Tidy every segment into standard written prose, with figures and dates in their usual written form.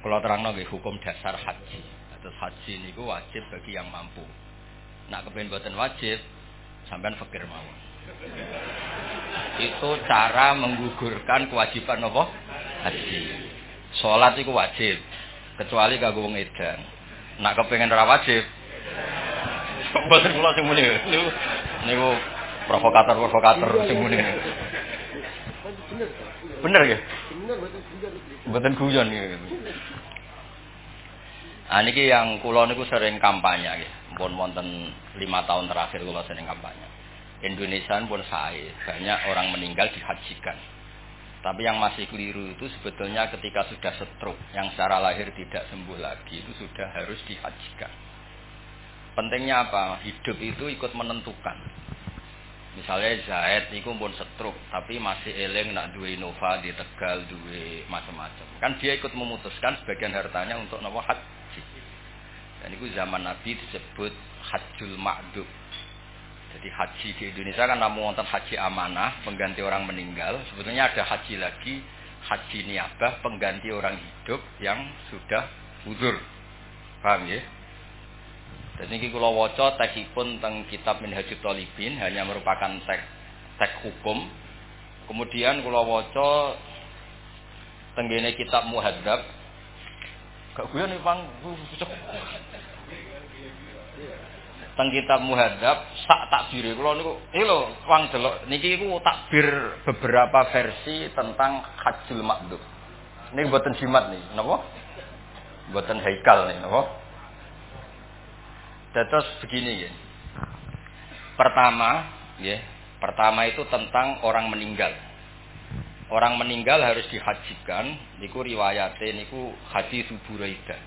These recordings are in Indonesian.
Kalau terangno nggih hukum dasar haji. Terus haji niku wajib bagi yang mampu. Nak kepen boten wajib, sampean fakir mawon. Itu cara menggugurkan kewajiban apa? Haji. Salat iku wajib, kecuali kanggo wong edan. Nak kepengin ora wajib, boten kula sing muni. Niku provokator sing muni. Bener ya? Bener guyon iki. Niki yang kula niku sering kampanye nggih. Pun wonten 5 tahun terakhir kula sering kampanye. Indonesia pun sae, banyak orang meninggal dihajikan. Tapi yang masih keliru itu sebetulnya ketika sudah stroke, yang secara lahir tidak sembuh lagi, itu sudah harus dihajikan. Pentingnya apa? Hidup itu ikut menentukan. Misalnya Zaid niku pun stroke, tapi masih eling nak duwe Innova di Tegal, duwe macam-macam. Kan dia ikut memutuskan sebagian hartanya untuk napa haji. Dan itu zaman Nabi disebut hajjul ma'dub. Jadi haji di Indonesia kan namun wonten haji amanah, pengganti orang meninggal. Sebetulnya ada haji lagi, haji niabah, pengganti orang hidup yang sudah uzur. Paham ya? Dan ini kula waca teksipun teng kitab Minhajut Thalibin, hanya merupakan teks hukum. Kemudian kula waca teng ngene kitab Muhadzab. Gak guyon nih Bang. Teng kitab Muhadzab sak takbir kula niku lho wong delok niki iku takbir beberapa versi tentang hajjul ma'dub. Niki mboten jimat nih, napa? Mboten haikal nih, napa? Terus begini ya. Pertama itu tentang orang meninggal. Orang meninggal harus dihajikan, niku riwayate niku hadis Buraidah.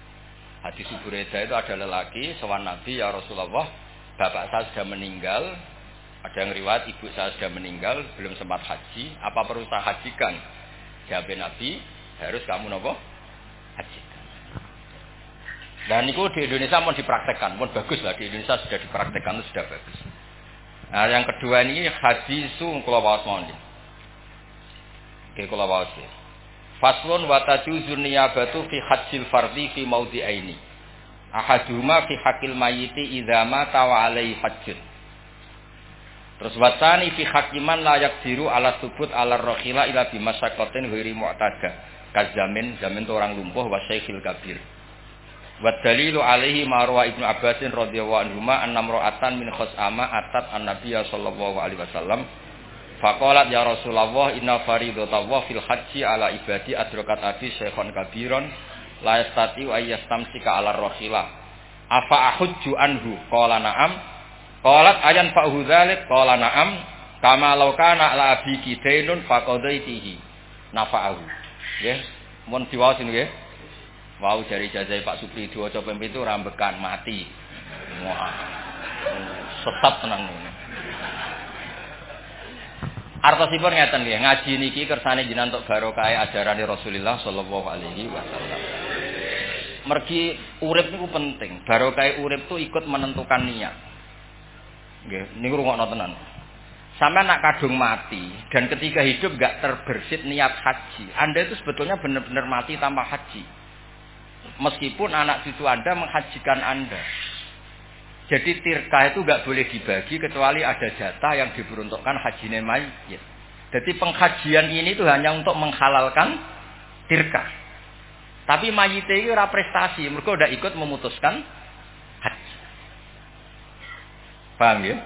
Hadis Buraidah itu ada lelaki sowan Nabi, ya Rasulullah, bapak saya sudah meninggal. Ada yang riwayat ibu saya sudah meninggal, belum sempat haji, apa perlu saya hajikan? Jawab Nabi, harus kamu nopo hajikan. Dan itu di Indonesia mau dipraktekkan, pun bagus lah, di Indonesia sudah dipraktekkan, itu sudah bagus. Nah yang kedua ini hadisu kula waos mawon. Oke kula waos. Faslun wa tajuzun niyabatu fi hajjil fardhi fi maudhi'aini. Ahaduma fi haqqil mayyiti idza mata wa alaihi hajjun. Terus watani fi haqqiman la yaqdiru ala subut ala rakhila ila bi masyaqqatin ghairi mu'tada. Kazamin zaman orang lumpuh wa syekhil kabir. Wa dalilu alaihi marwa Ibnu Abbasin radhiyallahu anhu ma annamra'atan min khas'ama atat an-nabiyya sallallahu alaihi wasallam faqalat ya Rasulullah inna faridatallah fil haji ala ibadi adrakat abi syekhon kabiron la yastati wa yastamsika ala rakhila afa ahujju anhu qala na'am qalat ayan fa'hu dzalik qala na'am kama law kana la abi kidainun faqadaitihi nafa'ahu nggih mun diwaos nggih wau dari jazai Pak Supri diwaca pempit itu rambekan mati wah sesat tenan ngene. Artosipun ngeten nggih, ngaji niki kersane jenengan tok barokah ajarane Rasulullah sallallahu alaihi wasallam. Mergi urip niku penting, barokah urip itu ikut menentukan niat. Nggih, niku rungokno tenan. Sampai nak kadung mati dan ketika hidup enggak terbersit niat haji, Anda itu sebetulnya benar-benar mati tanpa haji. Meskipun anak cucu Anda menghajikan Anda. Jadi tirkah itu enggak boleh dibagi kecuali ada jatah yang diperuntukkan hajine mayit. Jadi penghajian ini itu hanya untuk menghalalkan tirkah. Tapi mayit itu ora prestasi, mergo udah ikut memutuskan haji. Paham ya?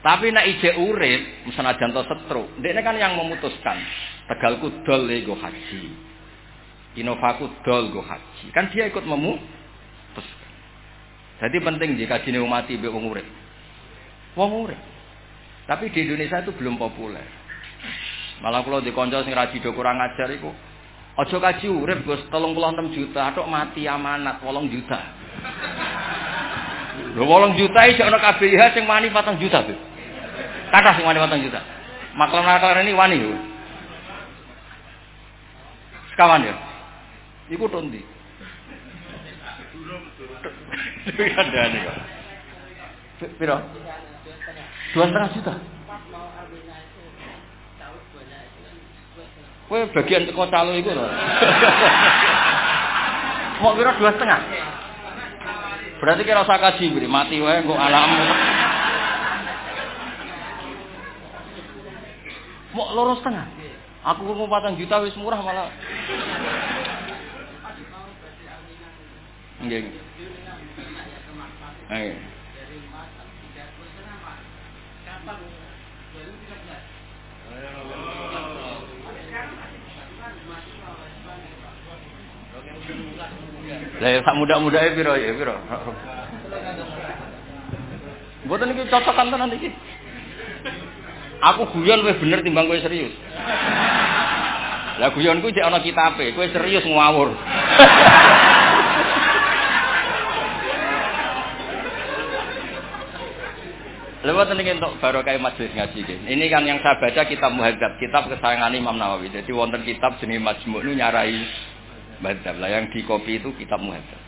Tapi nek ijek urip, senajan to setruk, ndekne kan yang memutuskan. Tegalku dol go haji. Inovaku dol go haji. Kan dia ikut memutuskan. Jadi penting jika jine mati mbek wong urip. Wong urip. Tapi di Indonesia itu belum populer. Malah kula di kanca sing raji do kurang ajar iku, aja kaji urip Gus 36 juta, tok mati amanat 8 juta. Lho 8 juta iki ana KBH sing wani 4 juta, Bu. Kathah sing wani 4 juta. Maklar-maklar ini wani lho. Sekawan ya. Iku to ndi? Kandhane kok. Piro? 2,5 juta. Kowe bagian teko calo iku lho. Mau kira 2,5. Berarti kira usah kaji beri mati wae kok anakmu. Mau 2,5. Aku mau 4 juta wis murah malah. Nggih. Nggih. Lah sak muda-mudake piro ya piro? Mboten iki cocokan tenan iki. Aku guyon wis bener timbang kowe serius. Lah guyonku cek ana kitabe, kowe serius ngawur. Lewat ini untuk barokah majelis ngaji ini. Ini kan yang saya baca kitab Muhadzab, kitab kesayangan Imam Nawawi. Jadi wonten kitab jenis Majmu' nu nyarai Muhadzab. Lah yang di kopi itu kitab Muhadzab.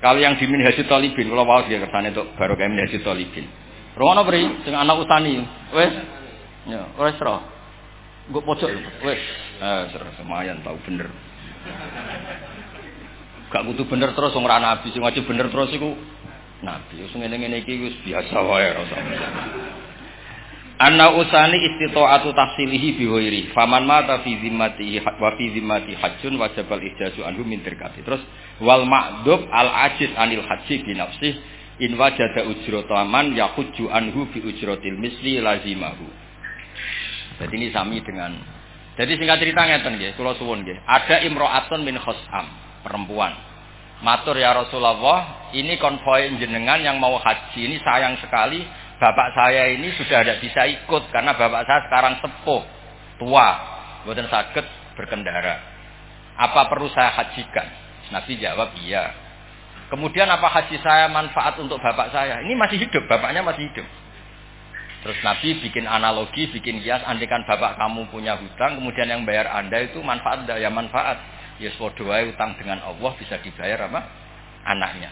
Kalau yang di Minhajul Talibin, kalau mau dia kesana untuk barokah Minhajul Talibin. Rono beri, dengan anak usani, wes, ya, wes roh, gue pojok, wes, lumayan tahu bener. Gak butuh bener terus, orang nabi, sing wajib bener terus iku. Nabi, ngene-ngene iki wis biasa wae rasane. Anna usani istita'atu tahsilihi biwairi. Faman mata fi zimmatihi wa fi zimmati hajjun wajibal ijazu anhu min dirkati. Terus wal ma'dub al ajiz anil haji bi nafsih in wajada ujrataman yahujju anhu bi ujratil misli lazimahu. Jadi ini sami dengan. Jadi singkat cerita ngeten nggih, kula suwun nggih. Ada imra'atun min khosam, perempuan. Matur ya Rasulullah, ini konvoi jenengan yang mau haji ini sayang sekali bapak saya ini sudah tidak bisa ikut karena bapak saya sekarang sepuh, tua, boten saged berkendara. Apa perlu saya hajikan? Nabi jawab iya. Kemudian apa haji saya manfaat untuk bapak saya? Ini masih hidup, bapaknya masih hidup. Terus Nabi bikin analogi, bikin kias, andaikan bapak kamu punya hutang, kemudian yang bayar Anda itu manfaat, ya manfaat. Ya padha wae utang dengan Allah bisa dibayar apa? Anaknya.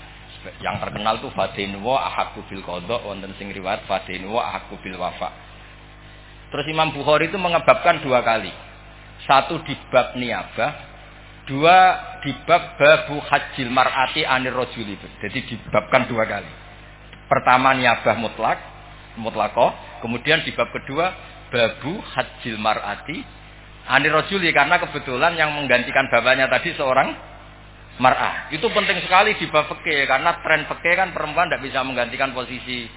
Yang terkenal tuh fadinu wa ahqqu bil qada, wonten sing riwayat fadinu wa ahqqu bil wafa. Terus Imam Bukhari itu mengebabkan 2 kali. Satu di bab niyabah, 2 di bab babu hajjil mar'ati anir rajuli. Jadi dibabkan 2 kali. Pertama niyabah mutlaqah, kemudian di bab kedua babu hajjil mar'ati anir rajuli, karena kebetulan yang menggantikan bapaknya tadi seorang mar'ah. Itu penting sekali di bab fikih, karena tren fikih kan perempuan tidak bisa menggantikan posisi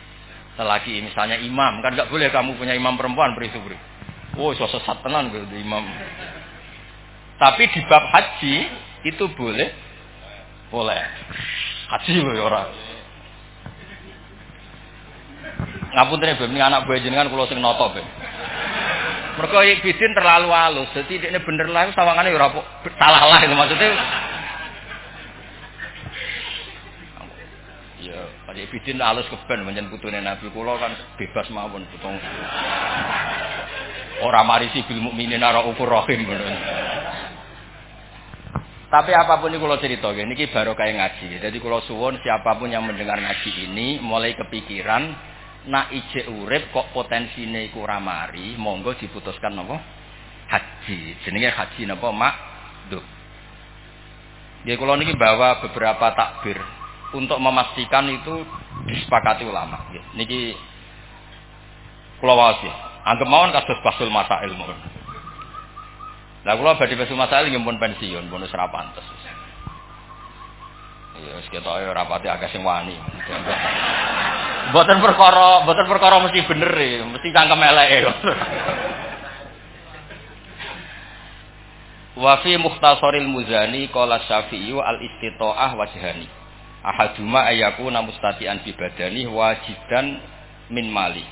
lelaki. Misalnya imam, kan nggak boleh kamu punya imam perempuan beri-beri. Oh, sesat tenan gitu imam. Tapi di bab haji itu boleh. Haji boleh orang. Ngapunten ben anak buah jenengan kula sing nata ben. Mergo Ibidin terlalu halus, jadi ini bener lah, sawangane ora salah lah itu maksudnya. Ya, Pak Ibidin halus keben menjen putune Nabi kula kan bebas mawon putung. Ora marisi bil mukminin raufur rahim ngono. Tapi apapun ini kula cerita nggih niki barokah ngaji. Jadi kula suwun siapapun yang mendengar ngaji ini mulai kepikiran nak ijek urip kok potensine iku ora mari, monggo diputuskan napa? Haji. Jenenge haji napa? Makdub. Nggih kula niki bawa beberapa takbir untuk memastikan itu disepakati ulama nggih. Niki kula waos nggih. Anggep mawon kados basul masail mawon. Lah kula badhe basul masail nggih pun pensiun, bonus ra pantes. Ya wis ketoke ora pati akeh sing wani. Mboten perkara mesti bener e, mesti cangkem eleke kok. Wa fi Mukhtasaril Muzani qala Syafi'i al-istita'ah wajhani. Ahaduma ayakuna mustati'an bi badani wajidan min mali.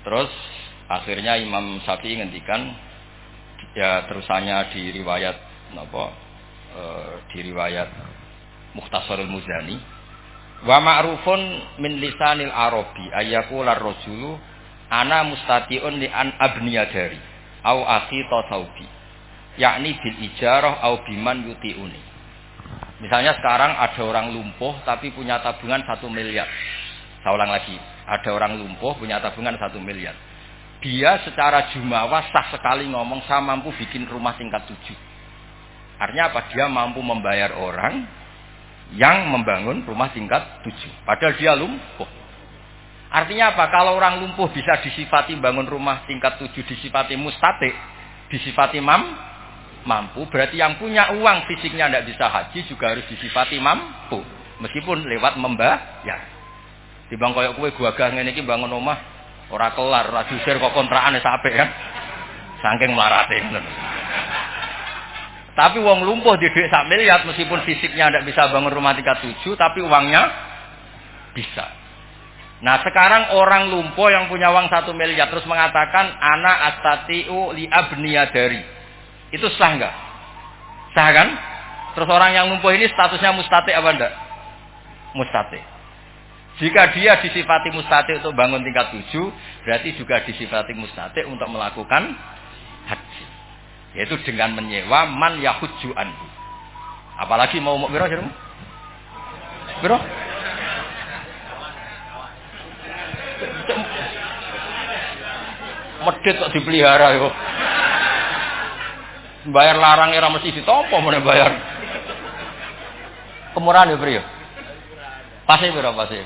Terus akhirnya Imam Syafi'i ngendikan ya terusannya di riwayat napa di riwayat Mukhtasarul Muzani. Wa ma'rufun min lisanil arabi ayaqular rajulu ana mustati'un li an abniyadari au akhi tasawbi yakni bil ijarah au biman yuti'uni. Misalnya sekarang ada orang lumpuh tapi punya tabungan 1 miliar. Saya ulang lagi, ada orang lumpuh punya tabungan 1 miliar. Dia secara jumawa sah sekali ngomong saya mampu bikin rumah tingkat 7. Artinya apa? Dia mampu membayar orang yang membangun rumah tingkat 7. Padahal dia lumpuh. Artinya apa? Kalau orang lumpuh bisa disifati bangun rumah tingkat 7, disifati mustati, disifati mampu. Berarti yang punya uang fisiknya tidak bisa haji juga harus disifati mampu. Meskipun lewat membayar. Dibang koyok kue gua gah ngene iki bangun omah ora kelar, ora diusir kok kontrakan wis apik kan. Saking melarate ngono. Tapi wong lumpuh di dhuwit sak miliar meskipun fisiknya tidak bisa bangun rumah tingkat 7 tapi uangnya bisa. Nah, sekarang orang lumpuh yang punya uang 1 miliar terus mengatakan ana astatiu li abniyadari. Itu sah enggak? Sah kan? Terus orang yang lumpuh ini statusnya mustati apa enggak? Mustati. Jika dia disifati mustati untuk bangun tingkat 7, berarti juga disifati mustati untuk melakukan haji. Yaitu dengan menyewa man yahujju anhu. Apalagi mau biro jarum? Biro? Medit kok dipelihara yo. Bayar larang ora mesti ditampa meneh bayar. Kemurahan yo, Bro. Pasti piro pasti.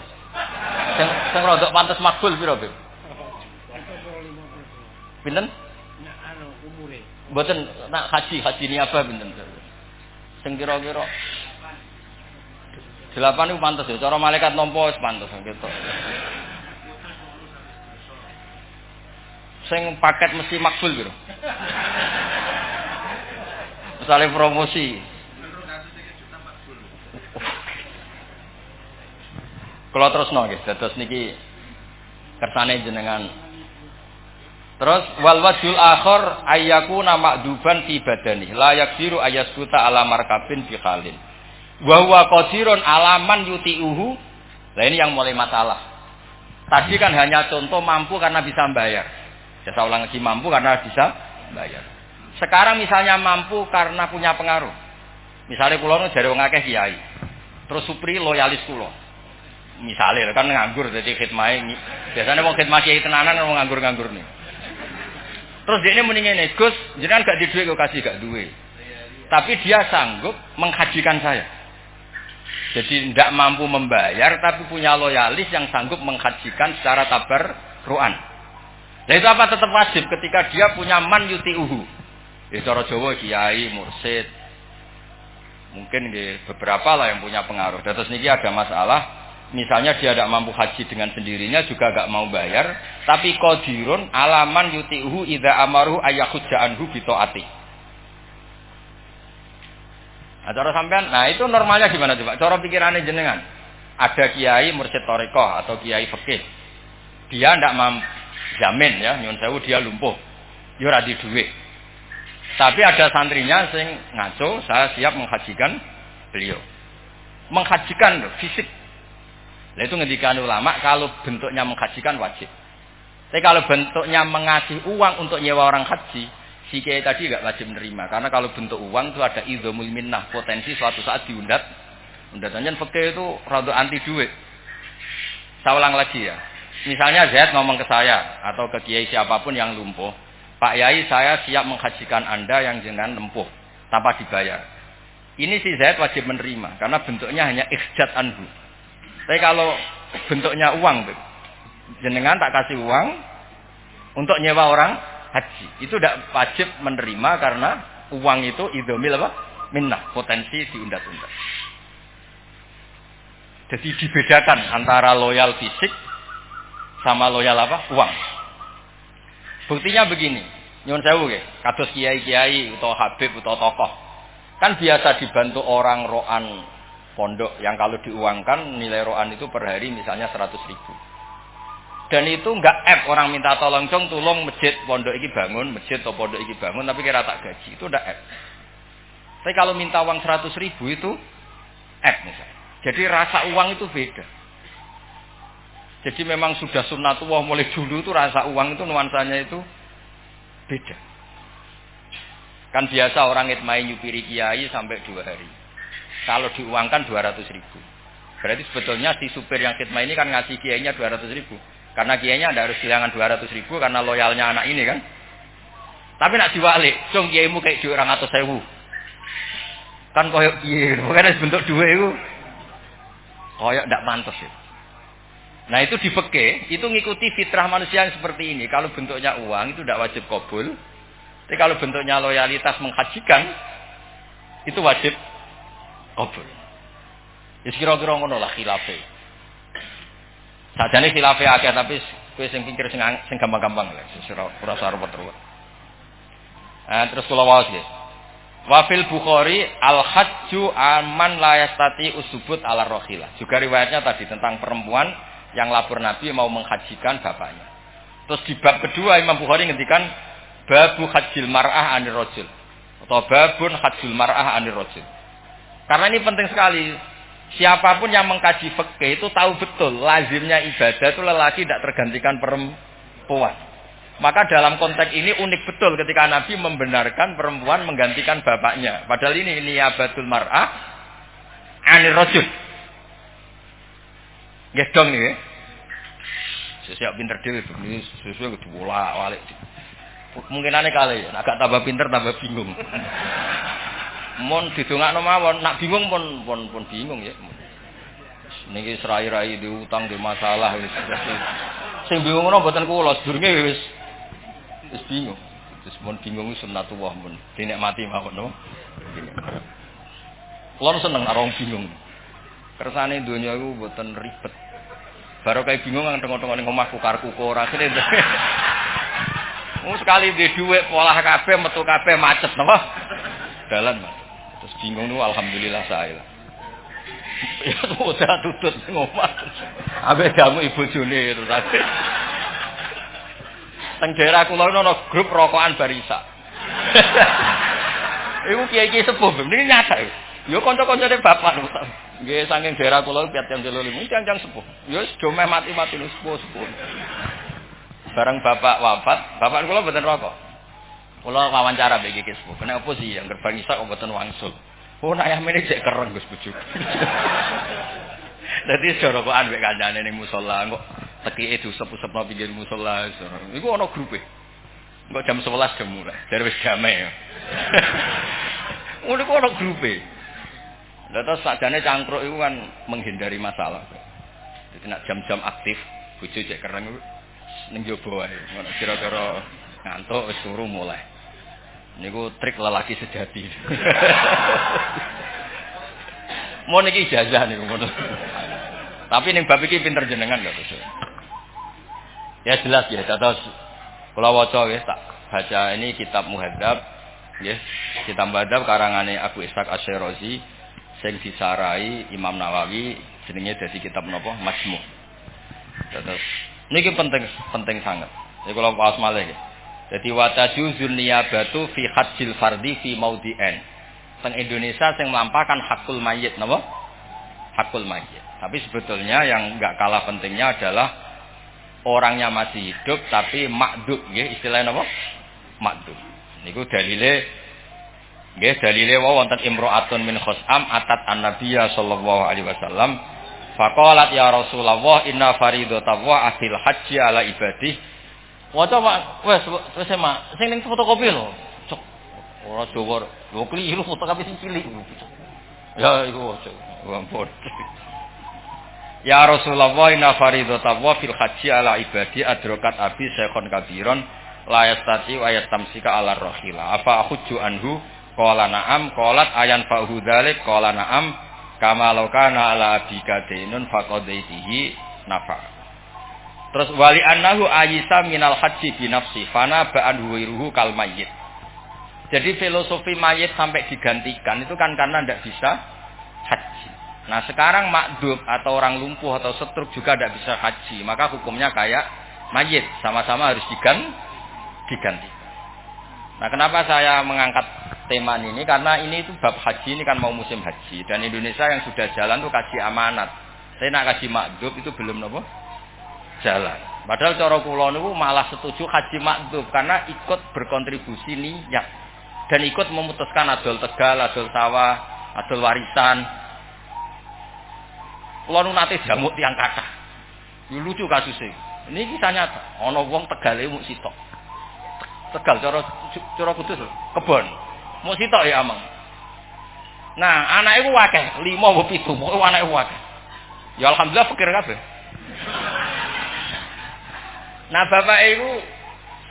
Sing rodok pantes makbul piro, Bro? Pinten? Mboten nak haji niaba pinten? Sing kira-kira 8 itu pantes ya. Cara malaikat nampa wis pantes gitu. Sing paket mesti makbul piro? Misalnya promosi. Kalau terusno nggih, dados niki kersane jenengan. Terus wal wajhul akhir ayyakuna ma'duban fi badani la yaksiru ayasbuta ala markabin bi khalin wa huwa qadirun alaman yuti'uhu. Nah ini yang mulai masalah. Tadi kan hanya contoh mampu karena bisa bayar. Saya ulang lagi, mampu karena bisa bayar. Sekarang misalnya mampu karena punya pengaruh. Misalnya kula nu jare wong akeh kiai. Terus supri loyalis kula. Misalnya kan nganggur dadi khidmah. Biasanya wong khidmah kiai tenanan wong nganggur-nganggur nih. Terus dia ini muni ngene, Gus, jenengan gak di duit kok kasih gak duit. Tapi dia sanggup menghajikan saya. Jadi tidak mampu membayar tapi punya loyalis yang sanggup menghajikan secara tabarruan. Nah itu apa tetap wajib ketika dia punya man yuti'uhu. Ya cara Jawa kiai, mursid. Mungkin beberapa lah yang punya pengaruh. Dan terus niki ada masalah. Misalnya dia tidak mampu haji dengan sendirinya juga gak mau bayar, tapi qadirun alaman yuti'uhu idza amaruhu ayakhujja anhu bi taati. Nah, cara sampean, nah itu normalnya gimana coba? Cara pikirannya jenengan. Ada kiai mursyid thariqah atau kiai fikih. Dia tidak mampu jamin ya, nyuwun sewu dia lumpuh. Ya ora di duit. Tapi ada santrinya sing ngaco, saya siap menghajikan beliau. Menghajikan fisik. Nah itu ngendikan ulama kalau bentuknya menghajikan wajib. Tapi kalau bentuknya mengasih uang untuk nyewa orang haji, si kiai tadi enggak wajib menerima. Karena kalau bentuk uang itu ada idzamul minnah, potensi suatu saat diundat. Undatannya fikih itu rada anti duit. Saya ulang lagi ya. Misalnya Zaid ngomong ke saya atau ke kiai siapapun yang lumpuh, Pak Yai saya siap menghajikan Anda yang jangan lumpuh tanpa dibayar. Ini si Zaid wajib menerima karena bentuknya hanya ikhjat anhu. Tapi kalau bentuknya uang, jenengan tak kasih uang untuk nyewa orang haji, itu tidak wajib menerima karena uang itu idzamil apa? Minnah, potensi diundat-undat. Jadi dibedakan antara loyal fisik sama loyal apa? Uang. Buktinya begini, nyuwun sewu nggih, kados kiai-kiai utawa habib utawa tokoh. Kan biasa dibantu orang roan pondok yang kalau diuangkan nilai roan itu per hari misalnya 100.000. Dan itu enggak orang minta tolong tolong masjid pondok iki bangun, masjid atau pondok iki bangun tapi kira tak gaji. Itu enggak Tapi kalau minta uang 100.000 itu misalnya. Jadi rasa uang itu beda. Jadi memang sudah sunnatullah mulai dulu itu rasa uang itu nuansanya itu beda. Kan biasa orang ngitmai nyupiri kiai sampai 2 hari. Kalau diuangkan 200.000. Berarti sebetulnya si supir yang khidmah ini kan ngasih kiainya 200.000. Karena kiainya ada harus kehilangan 200.000 karena loyalnya anak ini kan. Tapi nak diwalik, cung kiaimu kayak 200.000. Kan koyo piye? Pokoke bentuk dhuwit iku koyo ndak pantes ya. Nah itu di fikih, itu ngikuti fitrah manusia yang seperti ini. Kalau bentuknya uang itu tidak wajib qabul. Tapi kalau bentuknya loyalitas menghajikan itu wajib qabul. Ya kira-kira ngono lah khilafe. Sajane khilafe akeh tapi kowe sing pikir sing gampang-gampang lah, ora usah ruwet-ruwet. Terus kula waos nggih. Wa fil Bukhari al-hajju aman la yastati usubut ala rakhilah. Juga riwayatnya tadi tentang perempuan yang lapor Nabi mau menghajikan bapaknya. Terus di bab kedua Imam Bukhari ngendikan babu hajjil mar'ah anir rajul atau babun hajjul mar'ah anir rajul. Karena ini penting sekali. Siapapun yang mengkaji fikih itu tahu betul lazimnya ibadah itu lelaki tidak tergantikan perempuan. Maka dalam konteks ini unik betul ketika Nabi membenarkan perempuan menggantikan bapaknya. Padahal ini niyabatul mar'ah anir rajul. Nggih dong niki. Sesiap pinter dhewe ini sesuai kudu bolak-balik. Kemungkinane kali ya, agak tambah pinter tambah bingung. Mun didongakno mawon, nak bingung pun bingung ya. Niki serai-rai diutang di masalah wis. Sing bingung ngono mboten kula, sedurunge wis bingung. Terus mun bingung sunnatullah mun dinikmati mawon no. Kula seneng karo bingung. Kersane donya iku mboten ribet. Baru kayak bingung nang tengok-tengok ning omah kukar-kukur asline. Sekali di dhuwit polah kabeh metu kabeh macet napa? Dalan, Mas. Terus bingung niku alhamdulillah saya. Ya udah tutut ning omah. Ambek jamu ibu jone terus ate. Teng daerah kula ono grup rokokan barisa. Iku kiai-kiai sepuh, niki nyata. Yo kanca-kancane bapak lho. Nggih saking daerah kula piat yang 35 jang sepuh. Yo do meh mati-mati sepuh-sepuh. Bareng bapak wafat, bapak kula mboten rokok. Kula wawancara mbek iki sepuh. Kenapa sih yang gerbang isak mboten wangsul? Oh nek ayamene cek kereng Gus bojo. Dadi jorokokan mbek kancane ning musala kok tekike diusep-usepno pinggir musala. Iku ana grupe. Kok jam 11 jam mulai. Dari wis damai. Ngono kok ana grupe. Lah terus sakjane cangkruk iku kan menghindari masalah. Jadi nak jam-jam aktif bojo cek kereng ning jaba wae. Ngono kira-kira ngantuk wis turu mulai. Niku trik lelaki sejati. Mau niki ijazah niku ngono. Tapi ning bab iki pinter jenengan lho Gus. Ya jelas ya, terus kula waca nggih tak baca ini kitab Muhadzab nggih. Kitab Muhadzab karangane Abu Ishaq Asy-Syirazi sing disarai Imam Nawawi jenenge dadi kitab napa Majmu'. Terus niki penting sangat. Iki kula waos malih nggih. Dadi wa tajuzun niyabatu fi hajjil fardhi fi maudhi'an. Teng Indonesia sing melampahkan hakul mayyit napa? Hakul mayyit. Tapi sebetulnya yang enggak kalah pentingnya adalah orangnya masih hidup tapi makdub nggih istilahnya napa? Makdub. Niku dalile nggih dalile wonten imro'atun min khosam atat an-nabiyya sallallahu alaihi wasallam faqalat ya Rasulullah inna faridatallah afil haji ala ibadih. Waca Mak, wes Mak, sing ning fotokopi lho. Cok. Ora Jawa, lho kliru fotokopi sing cilik. Ya iku waca. Ampun. Ya Rasulullah inna faridatallah fil haji ala ibadi adrokat abi syekhon kabiron la yastati wa yastamsika ala rakhila. Apa hujju anhu? Qala na'am, qalat ayan fa'hu dzalik, qala na'am, kama law kana ala abika dainun faqadaitihi nafa. Terus wali annahu ayisa minal haji bi nafsi fana ba'an huwiruhu kal mayyit. Jadi filosofi mayit sampai digantikan itu kan karena tidak bisa haji. Nah sekarang makdub atau orang lumpuh atau stroke juga tidak bisa haji, maka hukumnya kayak mayit, sama-sama harus digantikan. Nah kenapa saya mengangkat tema ini? Karena ini itu bab haji, ini kan mau musim haji dan Indonesia yang sudah jalan tuh kaji amanat. Saya nak kaji makdub itu belum apa? Jalan. Padahal cara kula niku malah setuju haji makdub karena ikut berkontribusi niat dan ikut memutuskan adol Tegal, adol sawah, adol warisan. Kula nu nate jamuk tiyang kathah. Yo lucu kasusé. Ini kisah nyata. Ana wong Tegale muk sitok. Tegal cara kudus kebon. Muk sitok ya amang. Nah, anake ku akeh, 5 apa 7, pokoke anake akeh. Ya alhamdulillah fakir kabeh. Nah, bapak iku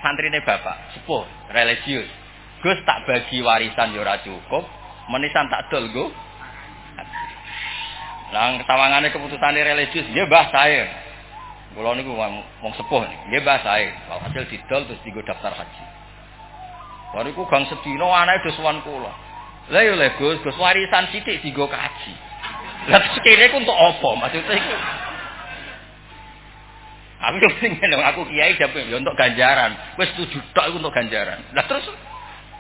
santrine bapak, sepuh, religius. Gus tak bagi warisan ya ora cukup, menisan tak dol nggo. Lah ketawangane keputusane religius, nggih Mbah sae. Kula niku wong sepuh niki, nggih Mbah sae. Hasil didol terus dienggo daftar haji. Bariku gang sedina anake do sowan kula. Lah yo le Gus warisan sithik dienggo kaji. Lah terus kene ku untuk apa? Maksudnya iku aku pengen aku kiai jape ya untuk ganjaran. Wis 7 tok iku untuk ganjaran. Lah terus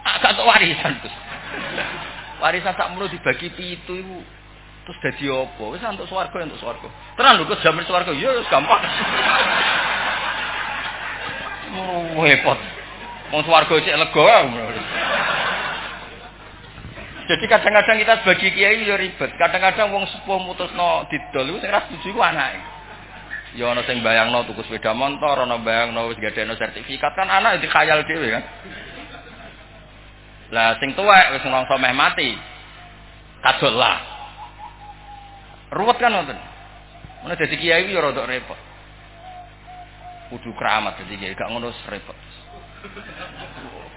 agak untuk warisan terus. Warisan sakmono dibagi 7 iku terus dadi apa? Wis untuk swarga untuk swarga. Tenan lho kok jamin swarga ya wis gampang. Repot. Wong swarga cek lega. Jadi kadang-kadang kita sebagai kiai ya ribet. Kadang-kadang wong sepuh mutusno didol iku sing ra setuju iku anake. Ya ana sing bayangno tuku sepeda motor, ana bayangno wis gadekno sertifikat kan anak dikhayal dhewe kan. Lah sing tuwek wis ngongso meh mati. Kadol lah. Ruwet kan ngoten. Mun dadi kiai ya rada repot. Kudu keramat dadi kiai gak ngono repot.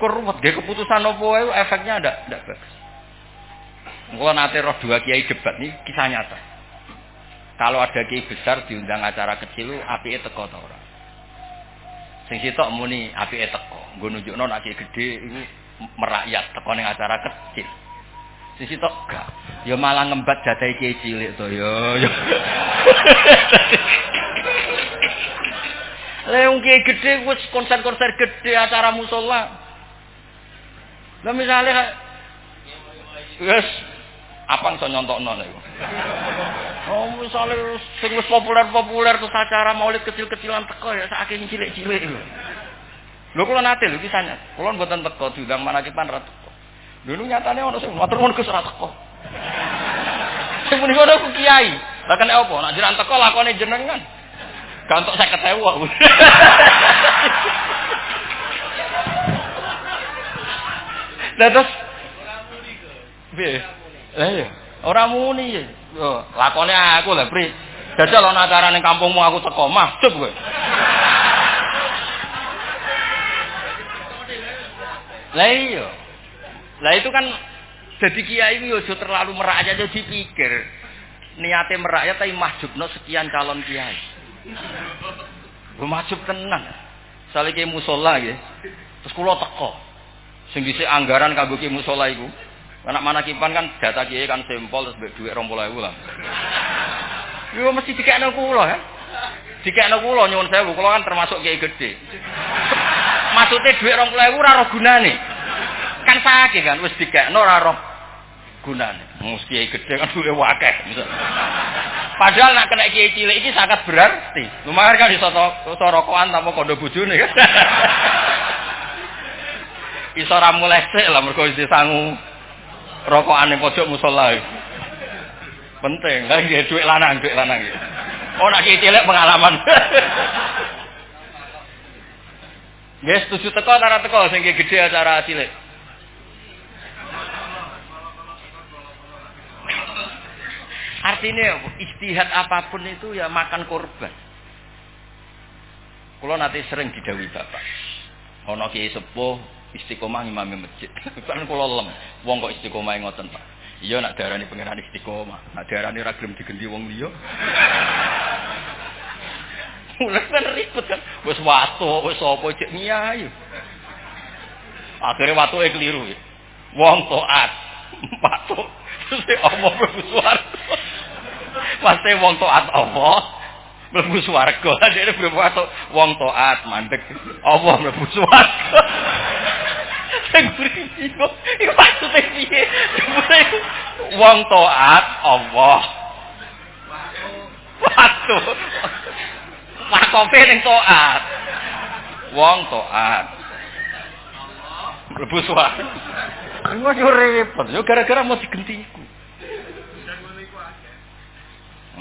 Keruwet ge keputusan apa wae efeknya ndak bagus. Engko nate roh 2 kiai debat nih kisah nyata. Kalau ada kiai besar diundang acara kecil, apike teko ta ora? Sing sitok muni apike teko. Nggo nunjukno nek kiai gedhe iku merakyat teko ning acara kecil. Sing sitok gak. Ya malah ngembat jatahe kiai cilik to ya. Lah wong kiai gedhe wis konser-konser gedhe acara musala. Lah misale wis apa iso nyontokno niku. Oh, misale sing wis populer terus acara maulid kecil-kecilan teko ya saking cilik-cilik lho. Lho kula nate lho kisahnya. Kula mboten teko diundang manakipan ra teko. Lho nyatane ana sing matur nuwun Gus ra teko. Sing muni ngono ku kiai. Lah kene apa? Nek jiran teko lakone jenengan. Gantok 50.000 aku. Lah terus piye? Lah ya, ora muni ya. Yo, lakone aku lho, Pri. Jajal ana acara ning kampungmu aku teko, mahjub kowe. Lah iya. Lah itu kan jadi kiai iki aja terlalu merakyat aja dipikir. Niate merakyat tapi mahjubno sekian calon kiai. Lho mahjub tenan. Sale ki musala nggih. Terus kula teko. Sing dhisik anggaran kanggo ki musala iku. Anak manakipan kan data kiai kan sampel terus mbek dhuwit 20.000 lah. Yo mesti dikekno kula ya. Dikekno kula nyuwun sewu, kula kan termasuk kiai gede. Maksude dhuwit 20.000 ora roh gunane. Kan sakit kan wis dikekno ora roh gunane. Wong kiai gede kan duwe akeh. Padahal nek kena kiai cilik iki sangat berarti. Lumayan kan iso rokokan tanpa kondo bojone kan. Iso ra mulai sik lah mergo wis disangu rokokane pojok musala. Penting. Lah iki dhuwit lanang iki. Oh nek kiai cilik pengalaman. Nggih setuju teko ora teko sing gede acara cilik. Artinya istihad apapun itu ya makan korban. Kula nanti sering didhawuhi bapak. Ana kiai sepuh istiqomah imame masjid. Kan kula lem. Wong kok istiqomah ngoten, Pak. Iya nak diarani pangeran istiqomah. Nak diarani ra gelem digendi wong liya. Mulai kan ribet kan. Wis watu, wis apa cek nyai. Akhire watuke keliru. Wong taat. Watu. Terus omong mlebu swarga. Pasti wong taat apa? Mlebu swarga. Dene mlebu watu wong taat mandeg. Apa mlebu swarga? Sing buri iku maksude piye? Wong taat Allah. Watu. Makope ning taat. Wong taat. Mlebu swarga. Engko yo repot, yo gara-gara mau digenti iku.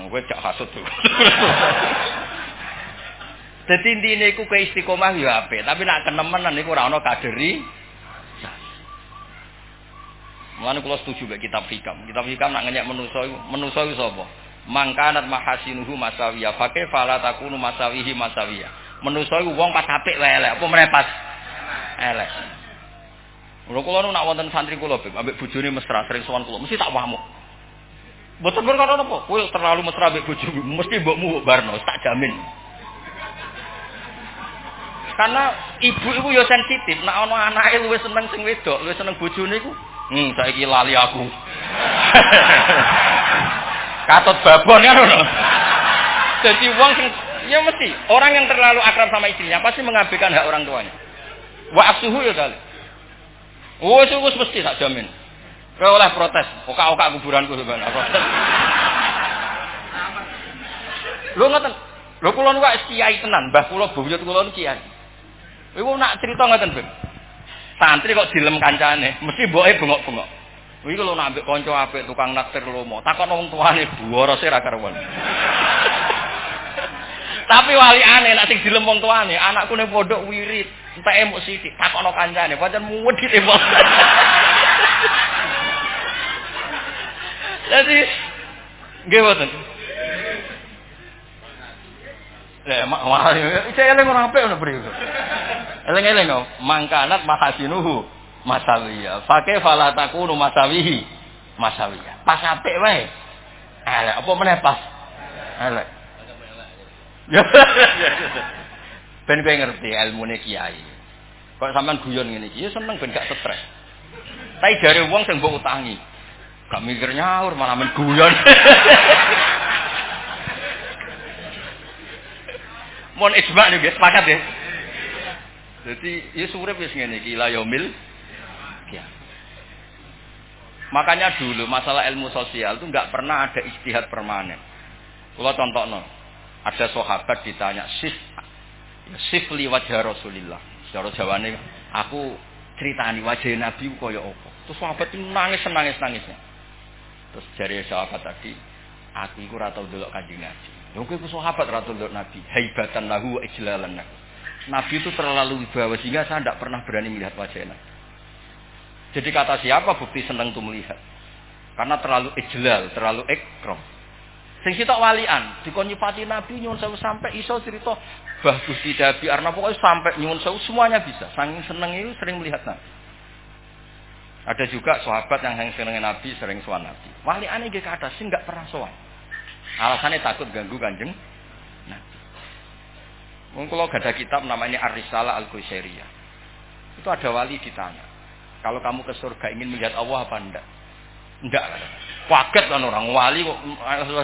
Kowe cak hasud tuh. Dadi intine iku kowe istiqomah yo apik, tapi nek kenemenan iku ora ana kaderi. Mulane kula setuju mek kitab hikam. Kitab hikam nak ngenyek manusa iku sapa? Mangkanat mahasinuhu masawiya. Fa kaifa la takunu masawihi masawiya. Manusa iku wong pas apik wae elek, apa meneh pas elek. Kula nu nak wonten santri kula ambek bojone mesra sering sowan kula, mesti tak wamuk. Mboten perkara napa, kowe terlalu mesra ambek bojomu, mesti mbokmu barno, tak jamin. Karena ibu iku ya sensitif, nek ana anake luwih seneng sing wedok, luwih seneng bojone iku, saiki lali aku. Katut babon kan ngono. Jadi wong sing ya mesti orang yang terlalu akrab sama istrinya pasti mengabaikan hak orang tuanya. Wa asuhu ya kali. Oh, itu mesti tak jamin. Kowe oleh protes, oka-oka kuburanku sebenarnya protes. Lho ngoten. Lho kula niku kiai tenan, mbah kula buyut kula niku kiai. Iku nak cerita ngoten, Ben. Santri kok dilem kancane, mesti mboke bengok-bengok. Kuwi kalau nak ambek kanca apik tukang naktir lomo, takon wong tuane buwarose ra karuan. Tapi waliane nek sing dilem wong tuane, anakku ning pondok wirid, enteke muk sithik, takono kancane, pancen muwedhi te wong. Jadi nggih mboten. Saya eling ora apik ngono priyo. Eling-eling kok, mangkanat mahasinuhu masawiya. Fake fala takunu masawihi masawiya. Pas apik wae. Elek apa meneh pas? Elek. Ben kowe ngerti ilmune kiai. Kok sampean guyon ngene iki, ya seneng ben gak stres. Tapi jare wong sing mbok utangi, gak mikir nyaur malah men guyon. Mon ijma nih guys, sepakat ya. Jadi ya surip wis ngene iki la yaumil kiamat. Makanya dulu masalah ilmu sosial itu enggak pernah ada ijtihad permanen. Kula contohno, ada sahabat ditanya sifli wajah Rasulillah. Cara jawane aku critani wajah Nabi kaya apa. Terus sahabat itu nangis-nangisnya. Terus jare sahabat tadi, aku iku ora tau ndelok Kanjeng Nabi. Lha kok sahabat ora tau ndelok Nabi, haibatan lahu wa ijlalan lahu. Nabi itu terlalu wibawa sehingga saya tidak pernah berani melihat wajahnya. Jadi kata siapa bukti seneng tuh melihat? Karena terlalu ijlal, terlalu ikram. Sing sitok walian, dikon nyifati Nabi nyuwun sewu sampai iso cerita bah Gusti Dabi Arna pokoknya sampai nyuwun sewu semuanya bisa. Saking seneng itu sering melihat Nabi. Ada juga sahabat yang seneng Nabi, sering sowan Nabi. Waliane nggih kathah sing enggak pernah sowan. Alasannya takut ganggu Kanjeng Nabi. Kalau ada kitab namanya Ar-Risalah Al-Qushairiyah. Itu ada wali ditanya, kalau kamu ke surga ingin melihat Allah apa enggak? Enggak. Kaget kan orang wali kok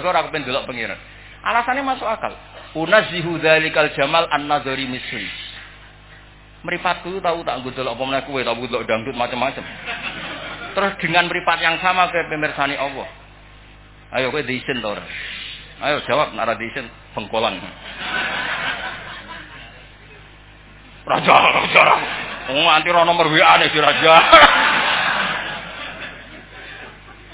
ora kepen delok pengiran. Alasannya masuk akal. Unazihu dzalikal jamal an-nadhari misli. Mripatku tahu tak nggo delok apa meneh kowe, tak nggo delok dangdut macam-macam. Terus dengan mripat yang sama ke pemirsani Allah. Ayo kowe diisin to ora? Ayo jawab nek ora diisin bengkolan. Raja. Nganti ora nomor WA-ne si raja.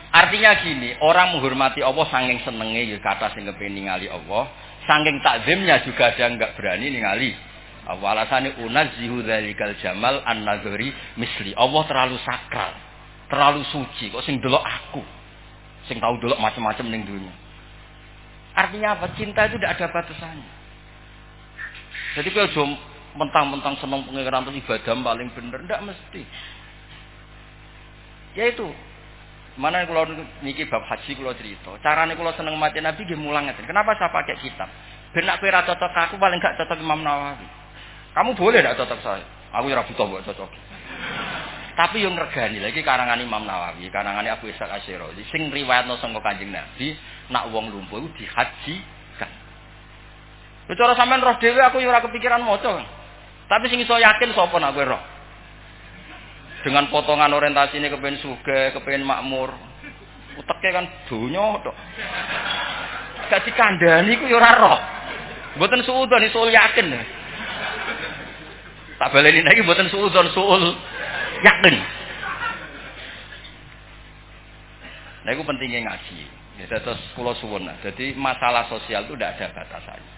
Artinya gini, orang menghormati Allah saking senenge ya kata sing kepengin ningali Allah, saking takzimnya juga ada enggak berani ningali. Awalasane unazzihu dzalikal jamal an-nadhari misli. Allah terlalu sakral, terlalu suci kok sing delok aku. Sing tahu delok macam-macam ning dunia. Artinya apa? Cinta itu tidak ada batasannya. Jadi kowe aja mentang-mentang seneng pengiran terus ibadah paling bener, ndak mesti. Yaitu mana kalau niki bab haji kalau cerita, carane kalau seneng mati Nabi nggih mulang ngeten. Kenapa saya pakai kitab? Ben nek kowe ora cocok aku paling gak cocok Imam Nawawi. Kamu boleh ndak cocok saya? Aku ora butuh mbok cocok. Tapi yang regani lagi karangan Imam Nawawi, karangane Abu Ishaq Asy-Syirazi sing riwayatno saka Kanjeng Nabi, nak wong lumpuh iku dihajikan. Lha cara sampean roh dhewe aku ora kepikiran maca. Tapi sing iso yakin sapa nak kowe roh? Dengan potongan orientasine kepengin sugih, kepengin makmur. Uteke kan donya tok. Gak dikandani ku ya ora roh. Mboten suudzon iso yakin. Tak baleni lagi mboten suudzon suul yakin. Nah itu pentingnya ngaji. Ya terus kula suwun. Jadi masalah sosial itu tidak ada batasannya.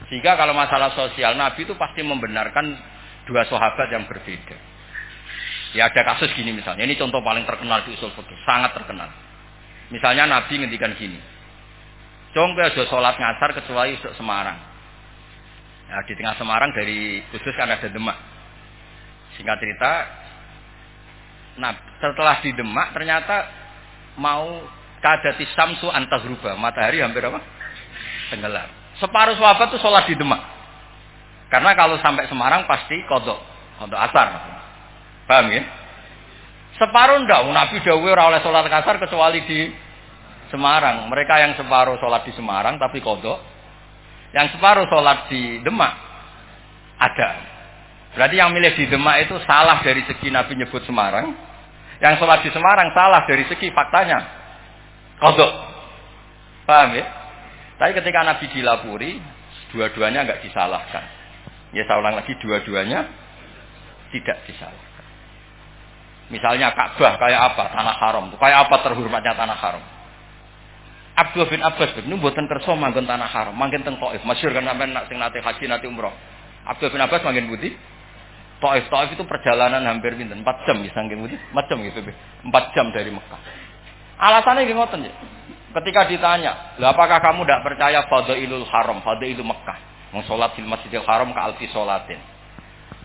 Sehingga kalau masalah sosial Nabi itu pasti membenarkan dua sahabat yang berbeda. Ya ada kasus gini misalnya, ini contoh paling terkenal di usul fikih, sangat terkenal. Misalnya Nabi ngendikan gini, "Cung kowe aja salat ngasar kecuali untuk Semarang." Nah, di tengah Semarang dari Kudus kan ada Demak. Singkat cerita, nah setelah di Demak ternyata mau kadati samsu antahruba, matahari hampir apa? Tenggelam. Separuh sahabat tuh sholat di Demak. Karena kalau sampai Semarang pasti kodok asar. Paham ya? Separuh ndak, Nabi dawuh ora oleh sholat asar kecuali di Semarang. Mereka yang separuh sholat di Semarang tapi kodok, yang separuh sholat di Demak ada. Berarti yang milih di Demak itu salah dari segi Nabi nyebut Semarang, yang sholat di Semarang salah dari segi faktanya kodok. Paham ya? Tapi ketika Nabi dilapuri, dua-duanya enggak disalahkan. Ya saya ulang lagi, dua-duanya tidak disalahkan. Misalnya Ka'bah kayak apa? Tanah haram. Kayak apa terhormatnya tanah haram? Abdullah bin Abbas ini mboten kersa manggon tanah haram, manggen teng Thaif. Masyhur kan sampean nak sing nate haji nate umroh. Abdullah bin Abbas manggen pundi? Thaif. Thaif itu perjalanan hampir pinten? 4 jam ya saking pundi? 4 jam gitu. 4 jam dari Mekah. Alasannya nggih ngoten ya. Ketika ditanya, "Lah apakah kamu tidak percaya fadhailul haram, fadhailul Mekah? Wong salat di Masjidil Haram ka alfi salatin."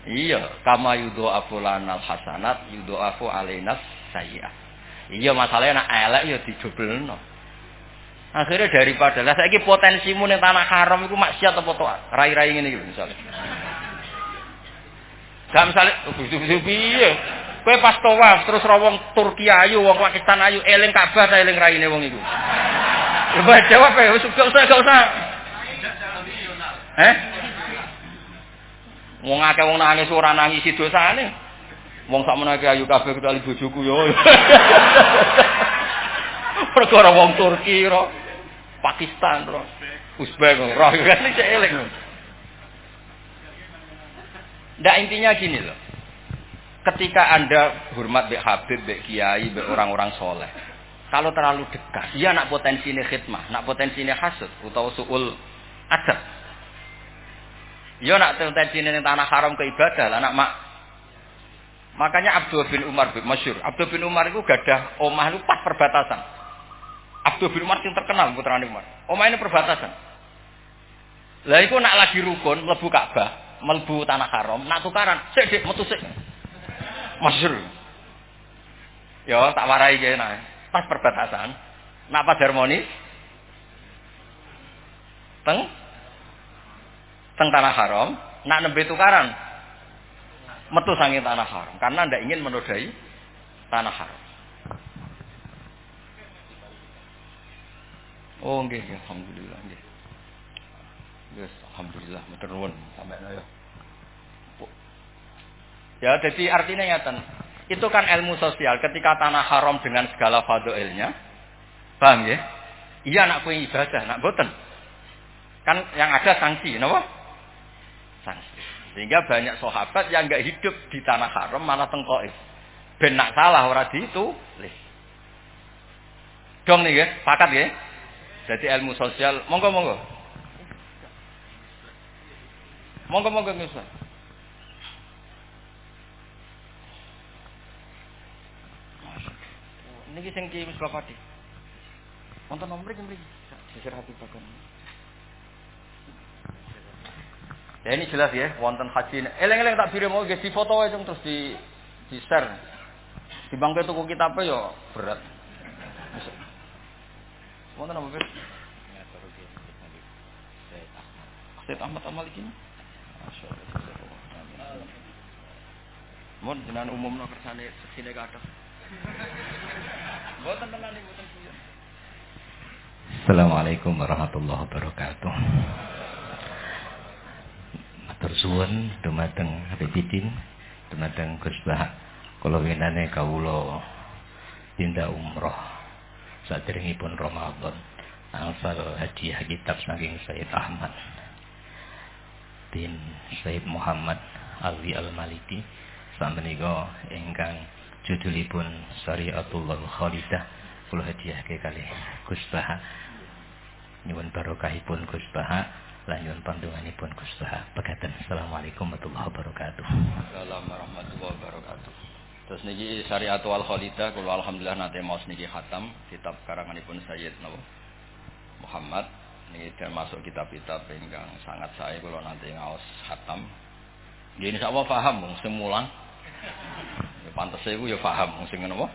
Iya, kama yudha'afu lanal hasanat yudha'afu alainas sayyi'ah. Iya, masalahnya nek elek ya dijobelno. Akhirnya daripada lah saiki potensimu ning tanah haram iku maksiat apa to? Rai-rai ngene iki misale. Gak misale piye? Kowe pas tawaf terus ra wong Turki ayu, wong Pakistan ayu, eling Ka'bah ta eling raine wong iku. Coba jawab ya, gak usah. Wong akeh wong nangis ora nangisi dosane. Wong sak menake ayu kabeh kecuali bojoku yo. Perkara wong Turki ro, Pakistan ro, Uzbek ro, kan iki eling. Ndak intinya gini loh. Ketika Anda hormat mbek Habib, mbek Kiai, mbek orang-orang soleh, kalau terlalu dekat, iya nak potensinya khidmah, nak potensinya hasud utawa suul adab. Iya nak potensinya ning tanah haram ke ibadah, lah nak makanya Abdul bin Umar bin masyhur. Abdul bin Umar itu gadah omah itu pas perbatasan. Abdul bin Umar yang terkenal putrane Umar. Omah ini perbatasan. Lah iku nak lagi rukun mlebu Ka'bah, mlebu tanah haram, nak tukaran, sik dik metu sik. Masyhur. Ya tak warai kene. Pas perbatasan. Nak pas harmonis. Teng tanah haram, nak nembe tukaran. Metu sange tanah haram karena ndak ingin menodai tanah haram. Oh nggih, alhamdulillah nggih. Yes, alhamdulillah matur nuwun sampeyan ya. Ya, jadi artinya nyata. Itu kan ilmu sosial. Ketika tanah haram dengan segala fadhailnya, paham ya? Iya nak kowe ibadah, nak boten. Kan yang ada sanksi, napa? Sanksi. Sehingga banyak sahabat yang enggak hidup di tanah haram malah teng Thaif. Ben nak salah ora ditulis. Dong nih ya, pakat ya. Jadi ilmu sosial, monggo. Monggo Ustaz. Niki sing Ki Musbapati. Wonten nomor mriki. Sisir hati bagon. Ya ini jelas ya, wonten haji. Eleng-eleng tak biru mau nggih difoto wae terus di share. Di bangke tuku kitabe yo berat. Wonten nomor piro? Syed Ahmad Amal iki. Masyaallah. Mun jenengan umumno kersane sekine kathah. Assalamualaikum warahmatullahi wabarakatuh. Matur suwun dumateng Habibidin, dumateng Gus Bah. Kula winane kawula tindak umroh saderengipun Ramadan. Angsal hadiah kitab saking Sayyid Ahmad bin Sayyid Muhammad Ali Al-Maliki samenika ingkang judulipun Syariatullah Khalidah kula hadiahke kalih Gus Bah. Nyuwun barokahipun Gus Bah lan nyuwun pandunganipun Gus Bah. Pekaten. Assalamualaikum warahmatullahi wabarakatuh. Assalamualaikum warahmatullahi wabarakatuh. Terus niki Syariatul Khalidah kula alhamdulillah nate maos niki khatam kitab karanganipun Sayyid Muhammad niki termasuk kitab-kitab ingkang sangat sae kula nate ngaos khatam. Nggih insyaallah paham wong sing mulang. Ya pantes iku ya paham wong sing napa?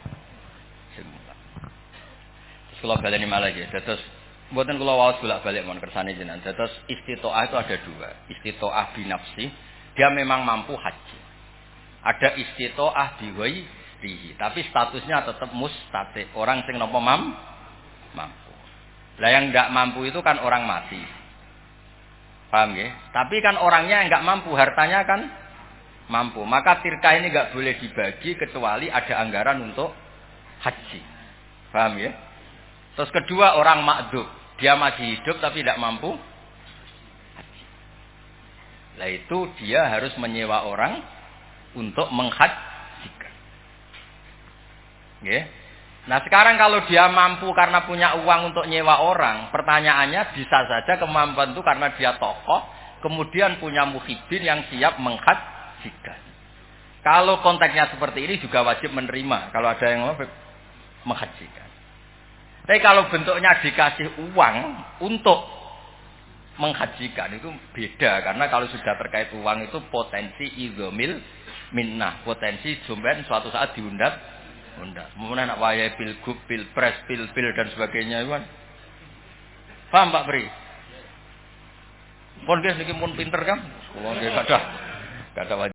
Sing mulang. Terus kula baleni malah nggih. Dados mboten kula waos bolak-balik mon kersane jenengan. Dados istitoah itu ada dua. Istitoah binafsi, dia memang mampu haji. Ada istitoah biwayrihi, tapi statusnya tetap mustati. Orang sing nopo mampu. Lah yang enggak mampu itu kan orang mati. Paham nggih? Tapi kan orangnya enggak mampu, hartanya kan mampu. Maka tirkah ini enggak boleh dibagi kecuali ada anggaran untuk haji. Paham ya? Terus kedua orang makdub, dia masih hidup tapi tidak mampu haji. Lah itu dia harus menyewa orang untuk menghajikan. Okay. Nah sekarang kalau dia mampu karena punya uang untuk nyewa orang, pertanyaannya bisa saja kemampuan itu karena dia tokoh, kemudian punya muhibin yang siap menghajikan. Kalau konteksnya seperti ini juga wajib menerima kalau ada yang menghajikan. Tapi kalau bentuknya dikasih uang untuk menghajikan itu beda, karena kalau sudah terkait uang itu potensi izomil minnah, potensi jumben suatu saat diundat. Kemudian nak wayai pilgub, pilpres, pil dan sebagainya kan. Paham Pak Bri? Pun dia sedikit pun pinter kan? Kalau dia gak ada